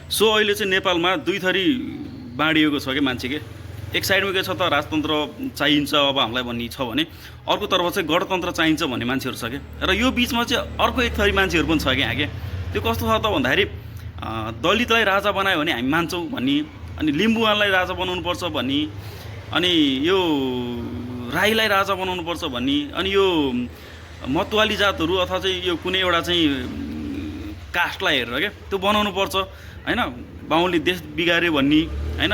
so अहिले चाहिँ नेपालमा दुई थरी बाँडिएको छ कि मान्छे के एक साइडमा के छ त राजतन्त्र चाहिन्छ अब हामीलाई भन्ने छ भने अर्कोतर्फ चाहिँ गणतन्त्र चाहिन्छ भन्ने मान्छेहरू छ क्या र यो बिचमा चाहिँ अर्को एक थरी मान्छेहरू पनि छ क्या यहाँ के त्यो कस्तो छ त भन्दाखेरि दलितलाई राजा बनायो भने हामी मान्छौँ भन्ने अनि लिम्बुवानलाई राजा बनाउनुपर्छ भन्ने अनि यो राईलाई राजा बनाउनुपर्छ भन्ने अनि यो मतवाली जातहरू अथवा चाहिँ यो कुनै एउटा चाहिँ कास्टलाई हेरेर क्या त्यो बनाउनुपर्छ होइन बाहुनले देश बिगार्यो भन्ने होइन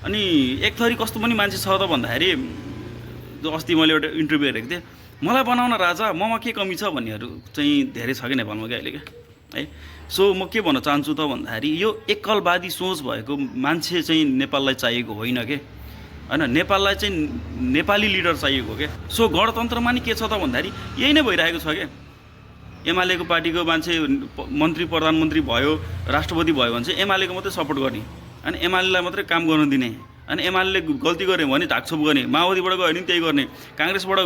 अनि एक थरी कस्तो पनि मान्छे छ त भन्दाखेरि जो अस्ति मैले एउटा इन्टरभ्यू हेरेको थिएँ मलाई बनाउन राजा ममा के कमी छ भन्नेहरू चाहिँ धेरै छ कि नेपालमा क्या अहिले क्या है सो म के भन्न चाहन्छु त भन्दाखेरि यो एकलवादी सोच भएको मान्छे चाहिँ नेपाललाई चाहिएको होइन के होइन नेपाललाई चाहिँ नेपाली लिडर चाहिएको के सो गणतन्त्रमा नि के छ त भन्दाखेरि यही नै भइरहेको छ क्या एमालेको पार्टीको मान्छे मन्त्री प्रधानमन्त्री भयो राष्ट्रपति भयो भने चाहिँ एमालेको मात्रै सपोर्ट गर्ने अनि एमालेलाई मात्रै काम गर्न दिने अनि एमाले गल्ती गऱ्यो भने ढाकछोप गर्ने माओवादीबाट गयो भने त्यही गर्ने काङ्ग्रेसबाट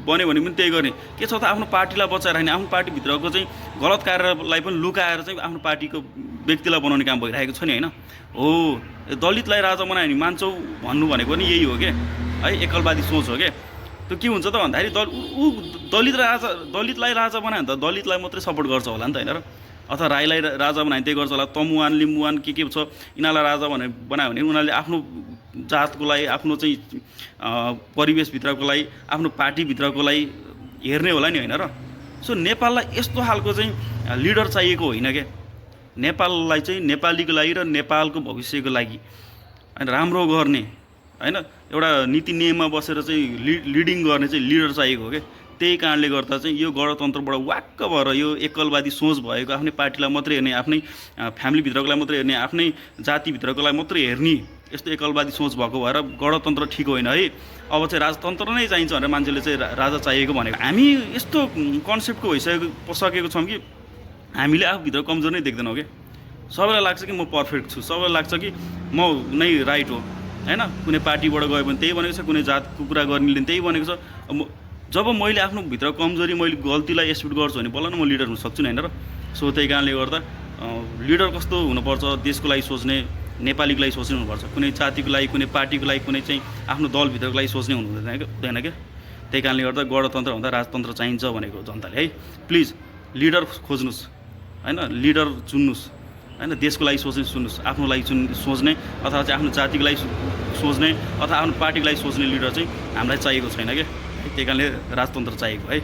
बन्यो भने पनि त्यही गर्ने के छ त आफ्नो पार्टीलाई बचाइराख्ने आफ्नो पार्टीभित्रको चाहिँ गलत कार्यलाई पनि लुकाएर चाहिँ आफ्नो पार्टीको व्यक्तिलाई बनाउने काम भइरहेको छ नि होइन हो दलितलाई राजा बनायो भने मान्छौँ भन्नु भनेको पनि यही हो क्या है एकलवादी सोच हो क्या त्यो के हुन्छ त भन्दाखेरि दलितलाई राजा बनायो भने त दलितलाई मात्रै सपोर्ट गर्छ होला नि त होइन र अथवा राईलाई राजा बनायो भने त्यही गर्छ होला तमुवान लिम्बुवान के छ यिनीहरूलाई राजा बनायो भने उनीहरूले आफ्नो जातको लागि आफ्नो चाहिँ परिवेशभित्रको लागि आफ्नो पार्टीभित्रको लागि हेर्ने होला नि होइन र सो नेपाललाई यस्तो खालको चाहिँ लिडर चाहिएको होइन क्या नेपाललाई चाहिँ नेपालीको लागि र नेपालको भविष्यको लागि होइन राम्रो गर्ने होइन एउटा नीति नियममा बसेर चाहिँ लिडिङ गर्ने चाहिँ लिडर चाहिएको हो क्या त्यही कारणले गर्दा चाहिँ यो गणतन्त्रबाट वाक्क भएर यो एकलवादी सोच भएको आफ्नै पार्टीलाई मात्रै हेर्ने आफ्नै फ्यामिलीभित्रकोलाई मात्रै हेर्ने आफ्नै जातिभित्रकोलाई मात्रै हेर्ने यस्तो एकलवादी सोच भएको भएर गणतन्त्र ठिक होइन है अब चाहिँ राजतन्त्र नै चाहिन्छ भनेर मान्छेले चाहिँ राजा चाहिएको भनेको हामी यस्तो कन्सेप्टको भइसकेको छौँ कि हामीले आफूभित्र कमजोर नै देख्दैनौँ क्या सबैलाई लाग्छ कि म पर्फेक्ट छु सबैलाई लाग्छ कि म नै राइट हो होइन कुनै पार्टीबाट गयो भने त्यही भनेको छ कुनै जातको कुरा गर्नेले त्यही भनेको छ जब मैले आफ्नो भित्र कमजोरी मैले गल्तीलाई एक्सेप्ट गर्छु भने बल्ल न म लिडर हुन सक्छु नि होइन र सो त्यही कारणले गर्दा लिडर कस्तो हुनुपर्छ देशको लागि सोच्ने नेपालीको लागि सोच्ने हुनुपर्छ कुनै जातिको लागि कुनै पार्टीको लागि कुनै चाहिँ आफ्नो दलभित्रको लागि सोच्ने हुँदैन क्या त्यही कारणले गर्दा गणतन्त्र हुँदा राजतन्त्र चाहिन्छ भनेको जनताले है प्लिज लिडर खोज्नुहोस् होइन लिडर चुन्नुहोस् होइन देशको लागि सोच्नुहोस् आफ्नो लागि सोच्ने अथवा चाहिँ आफ्नो जातिको लागि सोच्ने अथवा आफ्नो पार्टीको लागि सोच्ने लिडर चाहिँ हामीलाई चाहिएको छैन क्या त्यही कारणले राजतन्त्र चाहिएको है